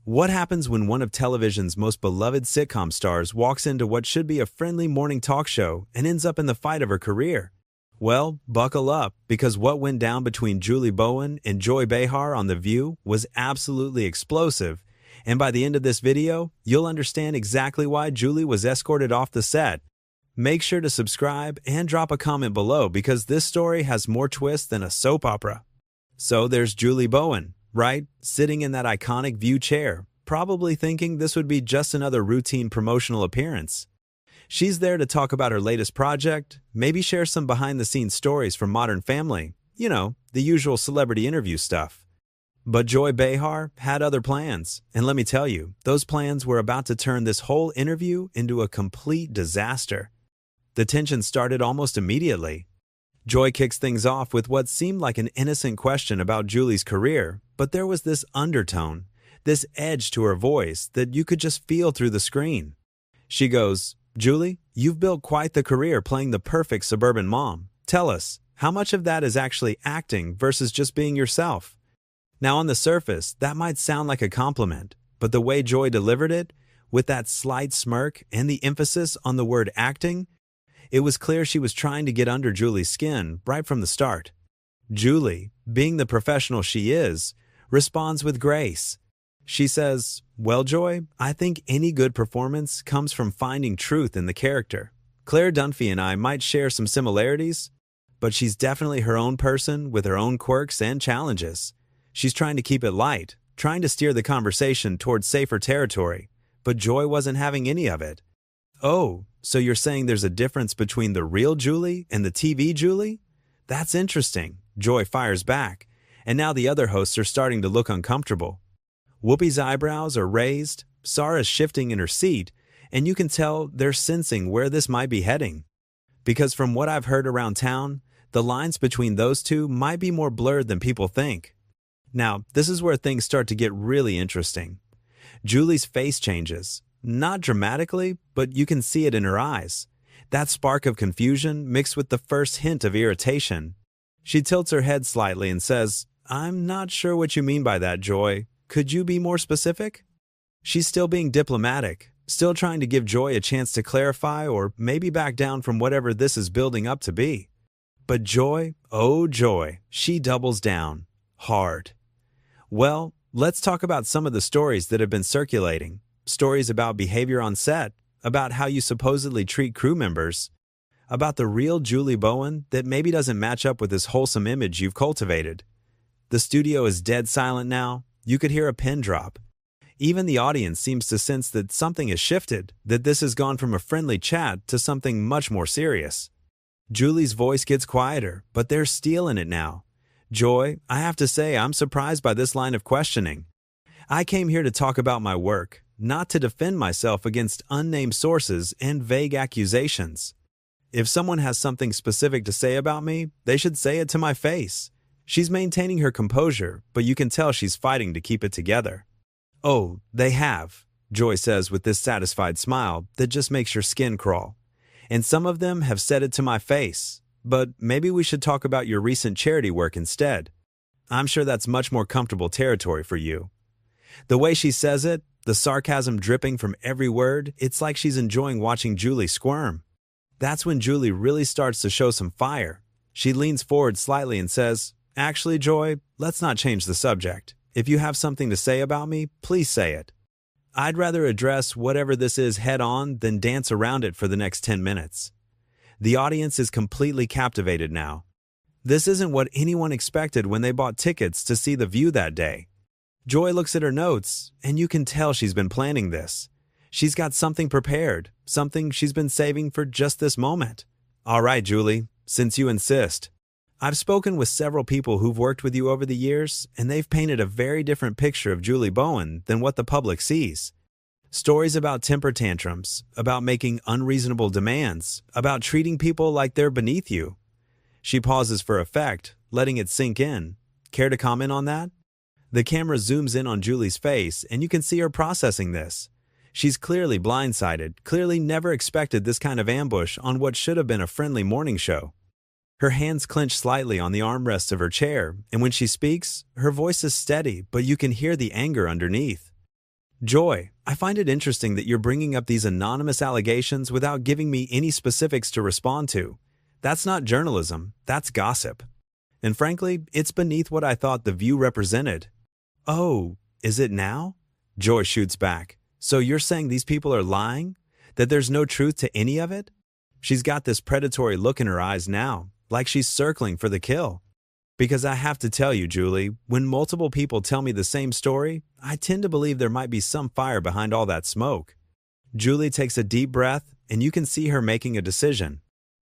What happens when one of television's most beloved sitcom stars walks into what should be a friendly morning talk show and ends up in the fight of her career? Well, buckle up, because what went down between Julie Bowen and Joy Behar on The View was absolutely explosive, and by the end of this video, you'll understand exactly why Julie was escorted off the set. Make sure to subscribe and drop a comment below, because this story has more twists than a soap opera. So there's Julie Bowen, right? Sitting in that iconic View chair, probably thinking this would be just another routine promotional appearance. She's there to talk about her latest project, maybe share some behind-the-scenes stories from Modern Family, the usual celebrity interview stuff. But Joy Behar had other plans, and let me tell you, those plans were about to turn this whole interview into a complete disaster. The tension started almost immediately. Joy kicks things off with what seemed like an innocent question about Julie's career, but there was this undertone, this edge to her voice that you could just feel through the screen. She goes, "Julie, you've built quite the career playing the perfect suburban mom. Tell us, how much of that is actually acting versus just being yourself?" Now, on the surface, that might sound like a compliment, but the way Joy delivered it, with that slight smirk and the emphasis on the word acting, it was clear she was trying to get under Julie's skin right from the start. Julie, being the professional she is, responds with grace. She says, "Well, Joy, I think any good performance comes from finding truth in the character. Claire Dunphy and I might share some similarities, but she's definitely her own person with her own quirks and challenges. She's trying to keep it light, trying to steer the conversation towards safer territory, but Joy wasn't having any of it." "Oh, so you're saying there's a difference between the real Julie and the TV Julie? That's interesting," Joy fires back, and now the other hosts are starting to look uncomfortable. Whoopi's eyebrows are raised, Sarah's shifting in her seat, and you can tell they're sensing where this might be heading. Because from what I've heard around town, the lines between those two might be more blurred than people think. Now, this is where things start to get really interesting. Julie's face changes. Not dramatically, but you can see it in her eyes. That spark of confusion mixed with the first hint of irritation. She tilts her head slightly and says, "I'm not sure what you mean by that, Joy. Could you be more specific?" She's still being diplomatic, still trying to give Joy a chance to clarify or maybe back down from whatever this is building up to be. But Joy, oh Joy, she doubles down. Hard. Well, let's talk about some of the stories that have been circulating. Stories about behavior on set, about how you supposedly treat crew members, about the real Julie Bowen that maybe doesn't match up with this wholesome image you've cultivated. The studio is dead silent now. You could hear a pin drop. Even the audience seems to sense that something has shifted, that this has gone from a friendly chat to something much more serious. Julie's voice gets quieter, but there's steel in it now. "Joy, I have to say I'm surprised by this line of questioning. I came here to talk about my work, not to defend myself against unnamed sources and vague accusations. If someone has something specific to say about me, they should say it to my face." She's maintaining her composure, but you can tell she's fighting to keep it together. "Oh, they have," Joy says with this satisfied smile that just makes your skin crawl. "And some of them have said it to my face. But maybe we should talk about your recent charity work instead. I'm sure that's much more comfortable territory for you." The way she says it, the sarcasm dripping from every word, it's like she's enjoying watching Julie squirm. That's when Julie really starts to show some fire. She leans forward slightly and says, "Actually, Joy, let's not change the subject. If you have something to say about me, please say it. I'd rather address whatever this is head on than dance around it for the next 10 minutes. The audience is completely captivated now. This isn't what anyone expected when they bought tickets to see The View that day. Joy looks at her notes, and you can tell she's been planning this. She's got something prepared, something she's been saving for just this moment. "All right, Julie, since you insist. I've spoken with several people who've worked with you over the years, and they've painted a very different picture of Julie Bowen than what the public sees. Stories about temper tantrums, about making unreasonable demands, about treating people like they're beneath you." She pauses for effect, letting it sink in. "Care to comment on that?" The camera zooms in on Julie's face, and you can see her processing this. She's clearly blindsided, clearly never expected this kind of ambush on what should have been a friendly morning show. Her hands clench slightly on the armrests of her chair, and when she speaks, her voice is steady, but you can hear the anger underneath. Joy, I find it interesting that you're bringing up these anonymous allegations without giving me any specifics to respond to. That's not journalism, that's gossip. And frankly, it's beneath what I thought The View represented. Oh, is it now? Joy shoots back. So you're saying these people are lying? That there's no truth to any of it? She's got this predatory look in her eyes now, like she's circling for the kill. Because I have to tell you, Julie, when multiple people tell me the same story, I tend to believe there might be some fire behind all that smoke. Julie takes a deep breath, and you can see her making a decision.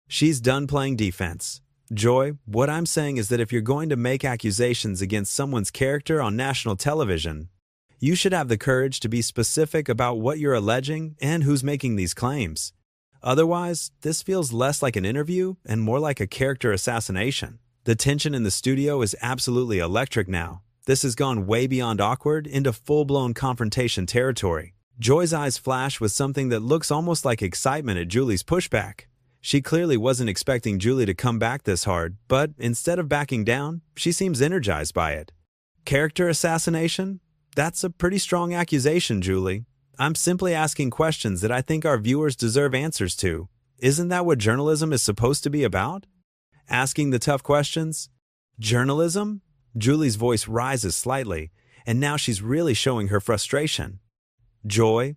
She's done playing defense. Joy, what I'm saying is that if you're going to make accusations against someone's character on national television, you should have the courage to be specific about what you're alleging and who's making these claims. Otherwise, this feels less like an interview and more like a character assassination. The tension in the studio is absolutely electric now. This has gone way beyond awkward into full-blown confrontation territory. Joy's eyes flash with something that looks almost like excitement at Julie's pushback. She clearly wasn't expecting Julie to come back this hard, but instead of backing down, she seems energized by it. Character assassination? That's a pretty strong accusation, Julie. I'm simply asking questions that I think our viewers deserve answers to. Isn't that what journalism is supposed to be about? Asking the tough questions? Journalism? Julie's voice rises slightly, and now she's really showing her frustration. Joy,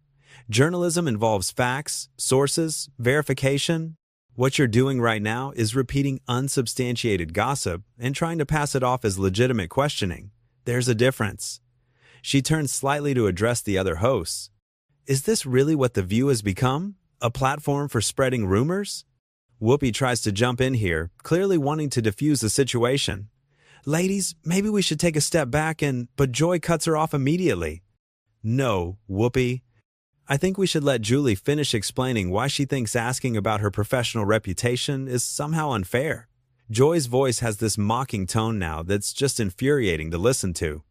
journalism involves facts, sources, verification. What you're doing right now is repeating unsubstantiated gossip and trying to pass it off as legitimate questioning. There's a difference. She turns slightly to address the other hosts. Is this really what The View has become? A platform for spreading rumors? Whoopi tries to jump in here, clearly wanting to defuse the situation. Ladies, maybe we should take a step back but Joy cuts her off immediately. No, Whoopi. I think we should let Julie finish explaining why she thinks asking about her professional reputation is somehow unfair. Joy's voice has this mocking tone now that's just infuriating to listen to.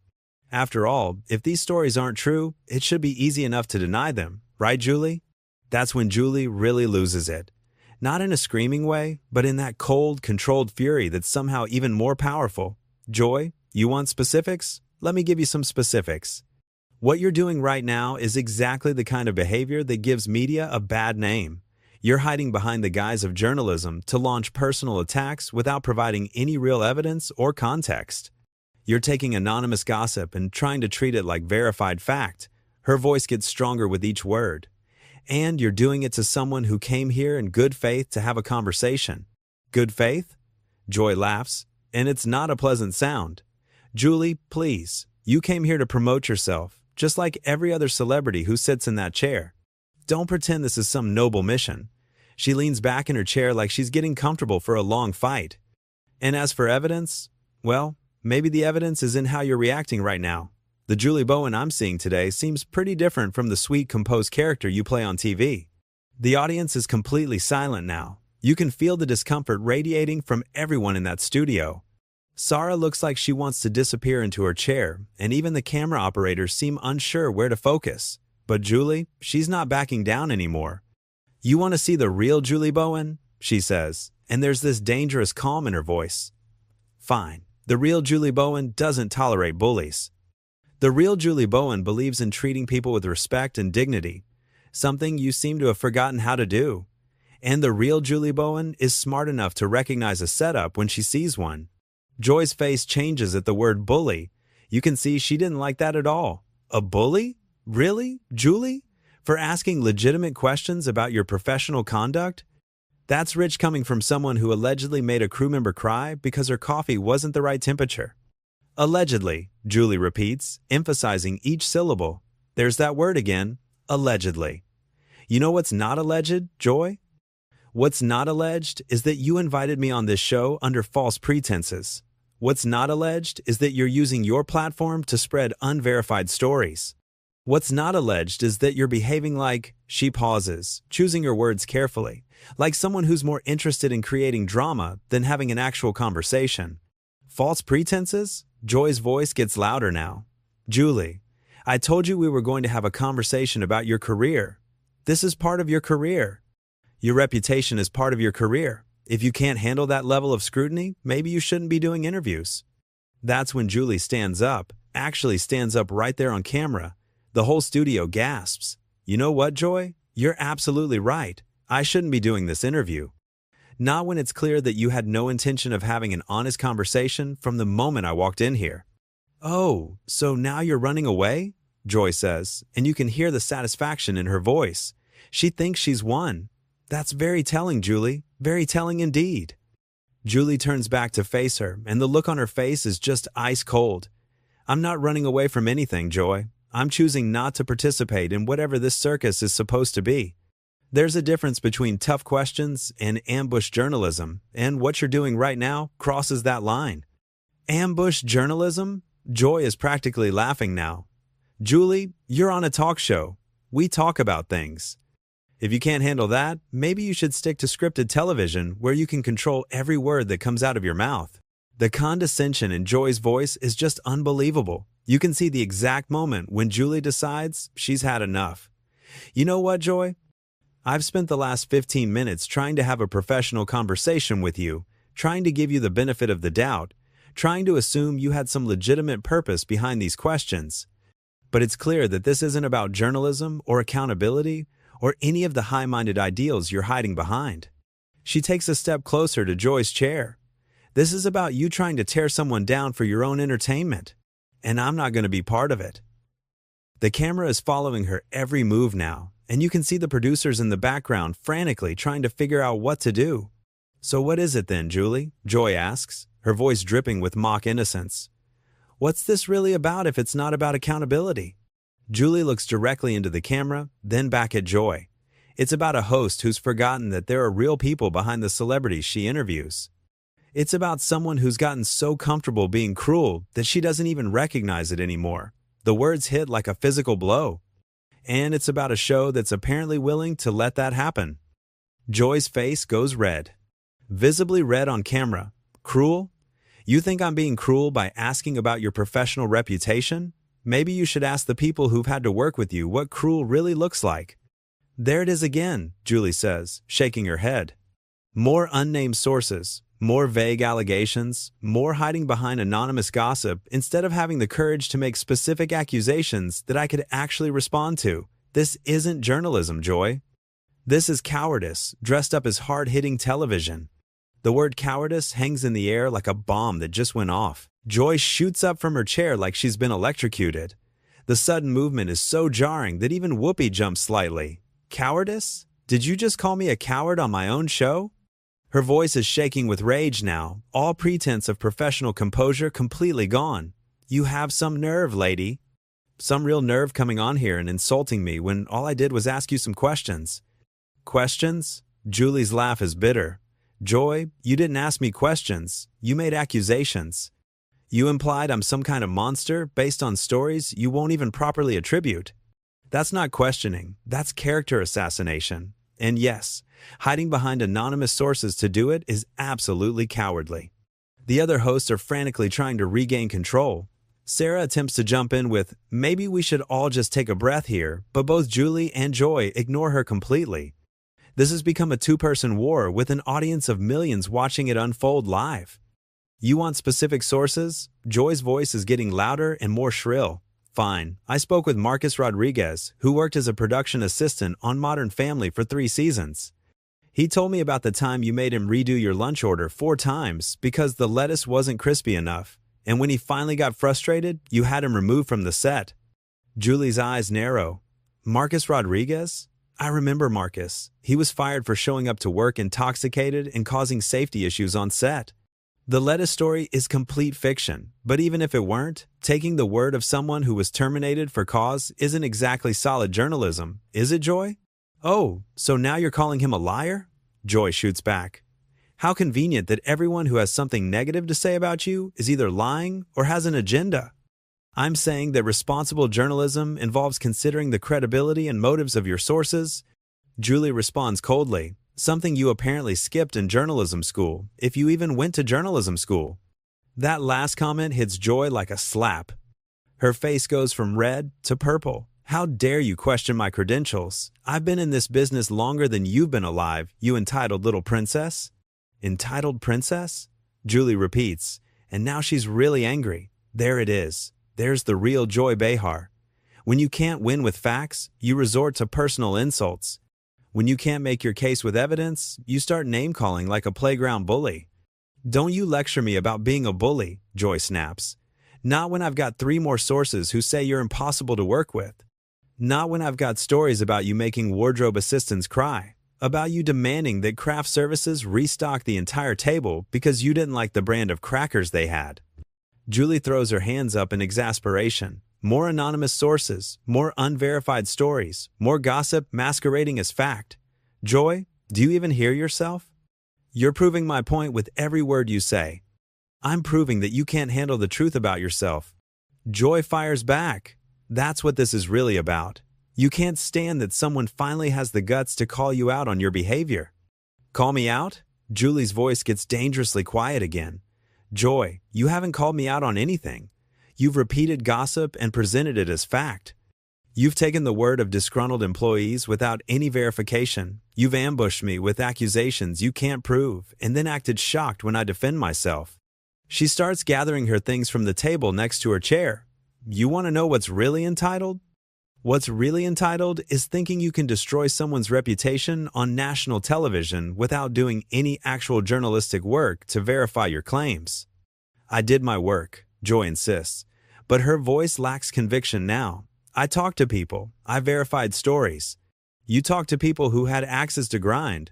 After all, if these stories aren't true, it should be easy enough to deny them, right, Julie? That's when Julie really loses it. Not in a screaming way, but in that cold, controlled fury that's somehow even more powerful. Joy, you want specifics? Let me give you some specifics. What you're doing right now is exactly the kind of behavior that gives media a bad name. You're hiding behind the guise of journalism to launch personal attacks without providing any real evidence or context. You're taking anonymous gossip and trying to treat it like verified fact. Her voice gets stronger with each word. And you're doing it to someone who came here in good faith to have a conversation. Good faith? Joy laughs, and it's not a pleasant sound. Julie, please, you came here to promote yourself, just like every other celebrity who sits in that chair. Don't pretend this is some noble mission. She leans back in her chair like she's getting comfortable for a long fight. And as for evidence, well, maybe the evidence is in how you're reacting right now. The Julie Bowen I'm seeing today seems pretty different from the sweet, composed character you play on TV. The audience is completely silent now. You can feel the discomfort radiating from everyone in that studio. Sarah looks like she wants to disappear into her chair, and even the camera operators seem unsure where to focus. But Julie, she's not backing down anymore. You want to see the real Julie Bowen? She says, and there's this dangerous calm in her voice. Fine. The real Julie Bowen doesn't tolerate bullies. The real Julie Bowen believes in treating people with respect and dignity, something you seem to have forgotten how to do. And the real Julie Bowen is smart enough to recognize a setup when she sees one. Joy's face changes at the word bully. You can see she didn't like that at all. A bully? Really, Julie? For asking legitimate questions about your professional conduct? That's rich coming from someone who allegedly made a crew member cry because her coffee wasn't the right temperature. Allegedly, Julie repeats, emphasizing each syllable. There's that word again, allegedly. You know what's not alleged, Joy? What's not alleged is that you invited me on this show under false pretenses. What's not alleged is that you're using your platform to spread unverified stories. What's not alleged is that you're behaving like, she pauses, choosing her words carefully, like someone who's more interested in creating drama than having an actual conversation. False pretenses? Joy's voice gets louder now. Julie, I told you we were going to have a conversation about your career. This is part of your career. Your reputation is part of your career. If you can't handle that level of scrutiny, maybe you shouldn't be doing interviews. That's when Julie stands up, actually stands up right there on camera. The whole studio gasps. You know what, Joy? You're absolutely right. I shouldn't be doing this interview. Not when it's clear that you had no intention of having an honest conversation from the moment I walked in here. Oh, so now you're running away? Joy says, and you can hear the satisfaction in her voice. She thinks she's won. That's very telling, Julie. Very telling indeed. Julie turns back to face her, and the look on her face is just ice cold. I'm not running away from anything, Joy. I'm choosing not to participate in whatever this circus is supposed to be. There's a difference between tough questions and ambush journalism, and what you're doing right now crosses that line. Ambush journalism? Joy is practically laughing now. Julie, you're on a talk show. We talk about things. If you can't handle that, maybe you should stick to scripted television where you can control every word that comes out of your mouth. The condescension in Joy's voice is just unbelievable. You can see the exact moment when Julie decides she's had enough. You know what, Joy? I've spent the last 15 minutes trying to have a professional conversation with you, trying to give you the benefit of the doubt, trying to assume you had some legitimate purpose behind these questions. But it's clear that this isn't about journalism or accountability or any of the high-minded ideals you're hiding behind. She takes a step closer to Joy's chair. This is about you trying to tear someone down for your own entertainment, and I'm not going to be part of it. The camera is following her every move now, and you can see the producers in the background frantically trying to figure out what to do. So what is it then, Julie? Joy asks, her voice dripping with mock innocence. What's this really about if it's not about accountability? Julie looks directly into the camera, then back at Joy. It's about a host who's forgotten that there are real people behind the celebrities she interviews. It's about someone who's gotten so comfortable being cruel that she doesn't even recognize it anymore. The words hit like a physical blow. And it's about a show that's apparently willing to let that happen. Joy's face goes red. Visibly red on camera. Cruel? You think I'm being cruel by asking about your professional reputation? Maybe you should ask the people who've had to work with you what cruel really looks like. There it is again, Julie says, shaking her head. More unnamed sources, more vague allegations, more hiding behind anonymous gossip instead of having the courage to make specific accusations that I could actually respond to. This isn't journalism, Joy. This is cowardice, dressed up as hard-hitting television. The word cowardice hangs in the air like a bomb that just went off. Joy shoots up from her chair like she's been electrocuted. The sudden movement is so jarring that even Whoopi jumps slightly. Cowardice? Did you just call me a coward on my own show? Her voice is shaking with rage now, all pretense of professional composure completely gone. You have some nerve, lady. Some real nerve coming on here and insulting me when all I did was ask you some questions. Questions? Julie's laugh is bitter. Joy, you didn't ask me questions. You made accusations. You implied I'm some kind of monster based on stories you won't even properly attribute. That's not questioning. That's character assassination. And yes, hiding behind anonymous sources to do it is absolutely cowardly. The other hosts are frantically trying to regain control. Sarah attempts to jump in with, maybe we should all just take a breath here, but both Julie and Joy ignore her completely. This has become a two-person war with an audience of millions watching it unfold live. You want specific sources? Joy's voice is getting louder and more shrill. Fine. I spoke with Marcus Rodriguez, who worked as a production assistant on Modern Family for 3 seasons. He told me about the time you made him redo your lunch order 4 times because the lettuce wasn't crispy enough, and when he finally got frustrated, you had him removed from the set. Julie's eyes narrow. Marcus Rodriguez? I remember Marcus. He was fired for showing up to work intoxicated and causing safety issues on set. The lettuce story is complete fiction, but even if it weren't, taking the word of someone who was terminated for cause isn't exactly solid journalism, is it, Joy? Oh, so now you're calling him a liar? Joy shoots back. How convenient that everyone who has something negative to say about you is either lying or has an agenda. I'm saying that responsible journalism involves considering the credibility and motives of your sources. Julie responds coldly. Something you apparently skipped in journalism school, if you even went to journalism school. That last comment hits Joy like a slap. Her face goes from red to purple. How dare you question my credentials? I've been in this business longer than you've been alive, you entitled little princess. Entitled princess? Julie repeats, and now she's really angry. There it is. There's the real Joy Behar. When you can't win with facts, you resort to personal insults. When you can't make your case with evidence, you start name-calling like a playground bully. Don't you lecture me about being a bully, Joy snaps. Not when I've got 3 more sources who say you're impossible to work with. Not when I've got stories about you making wardrobe assistants cry, about you demanding that craft services restock the entire table because you didn't like the brand of crackers they had. Julie throws her hands up in exasperation. More anonymous sources, more unverified stories, more gossip masquerading as fact. Joy, do you even hear yourself? You're proving my point with every word you say. I'm proving that you can't handle the truth about yourself. Joy fires back. That's what this is really about. You can't stand that someone finally has the guts to call you out on your behavior. Call me out? Julie's voice gets dangerously quiet again. Joy, you haven't called me out on anything. You've repeated gossip and presented it as fact. You've taken the word of disgruntled employees without any verification. You've ambushed me with accusations you can't prove and then acted shocked when I defend myself. She starts gathering her things from the table next to her chair. You want to know what's really entitled? What's really entitled is thinking you can destroy someone's reputation on national television without doing any actual journalistic work to verify your claims. I did my work, Joy insists, but her voice lacks conviction now. I talked to people. I verified stories. You talked to people who had axes to grind.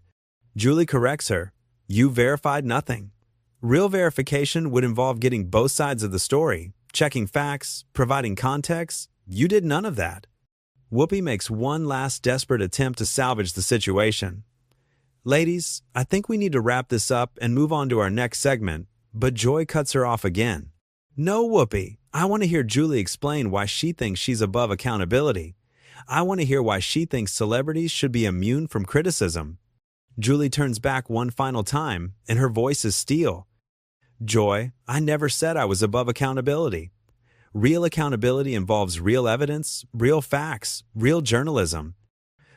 Julie corrects her. You verified nothing. Real verification would involve getting both sides of the story, checking facts, providing context. You did none of that. Whoopi makes one last desperate attempt to salvage the situation. Ladies, I think we need to wrap this up and move on to our next segment, but Joy cuts her off again. No, Whoopi. I want to hear Julie explain why she thinks she's above accountability. I want to hear why she thinks celebrities should be immune from criticism. Julie turns back one final time, and her voice is steel. Joy, I never said I was above accountability. Real accountability involves real evidence, real facts, real journalism.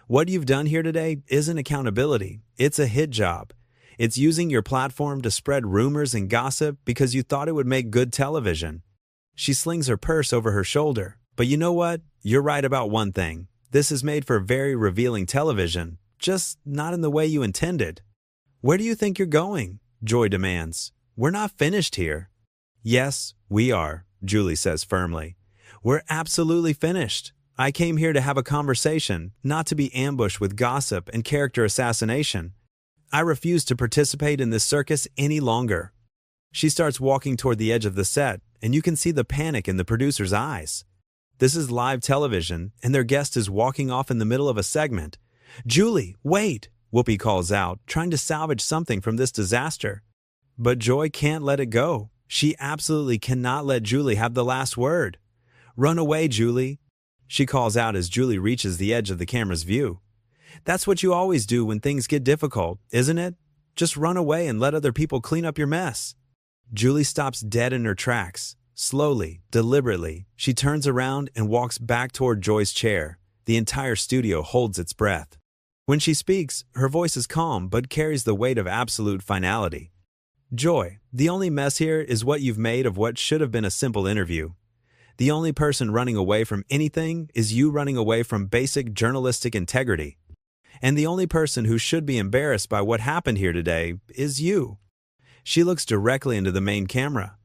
What you've done here today isn't accountability. It's a hit job. It's using your platform to spread rumors and gossip because you thought it would make good television. She slings her purse over her shoulder. But you know what? You're right about one thing. This is made for very revealing television, just not in the way you intended. Where do you think you're going? Joy demands. We're not finished here. Yes, we are, Julie says firmly. We're absolutely finished. I came here to have a conversation, not to be ambushed with gossip and character assassination. I refuse to participate in this circus any longer. She starts walking toward the edge of the set, and you can see the panic in the producer's eyes. This is live television, and their guest is walking off in the middle of a segment. Julie, wait, Whoopi calls out, trying to salvage something from this disaster. But Joy can't let it go. She absolutely cannot let Julie have the last word. Run away, Julie, she calls out as Julie reaches the edge of the camera's view. That's what you always do when things get difficult, isn't it? Just run away and let other people clean up your mess. Julie stops dead in her tracks. Slowly, deliberately, she turns around and walks back toward Joy's chair. The entire studio holds its breath. When she speaks, her voice is calm but carries the weight of absolute finality. Joy, the only mess here is what you've made of what should have been a simple interview. The only person running away from anything is you running away from basic journalistic integrity. And the only person who should be embarrassed by what happened here today is you. She looks directly into the main camera.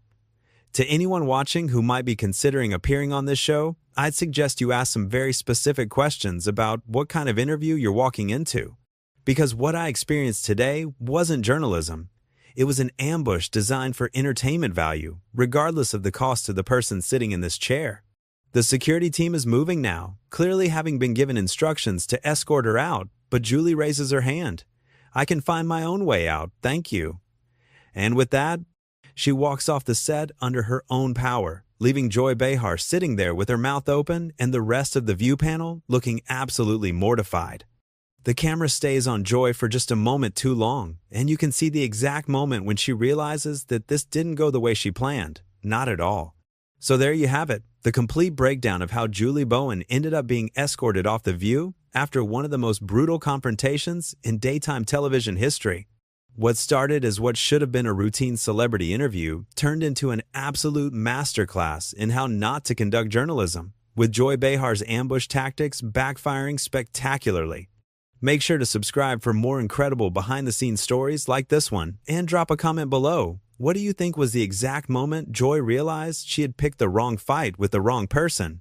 To anyone watching who might be considering appearing on this show, I'd suggest you ask some very specific questions about what kind of interview you're walking into. Because what I experienced today wasn't journalism. It was an ambush designed for entertainment value, regardless of the cost to the person sitting in this chair. The security team is moving now, clearly having been given instructions to escort her out, but Julie raises her hand. I can find my own way out, thank you. And with that, she walks off the set under her own power, leaving Joy Behar sitting there with her mouth open and the rest of the view panel looking absolutely mortified. The camera stays on Joy for just a moment too long, and you can see the exact moment when she realizes that this didn't go the way she planned. Not at all. So there you have it, the complete breakdown of how Julie Bowen ended up being escorted off The View after one of the most brutal confrontations in daytime television history. What started as what should have been a routine celebrity interview turned into an absolute masterclass in how not to conduct journalism. with Joy Behar's ambush tactics backfiring spectacularly. Make sure to subscribe for more incredible behind-the-scenes stories like this one, and drop a comment below. What do you think was the exact moment Joy realized she had picked the wrong fight with the wrong person?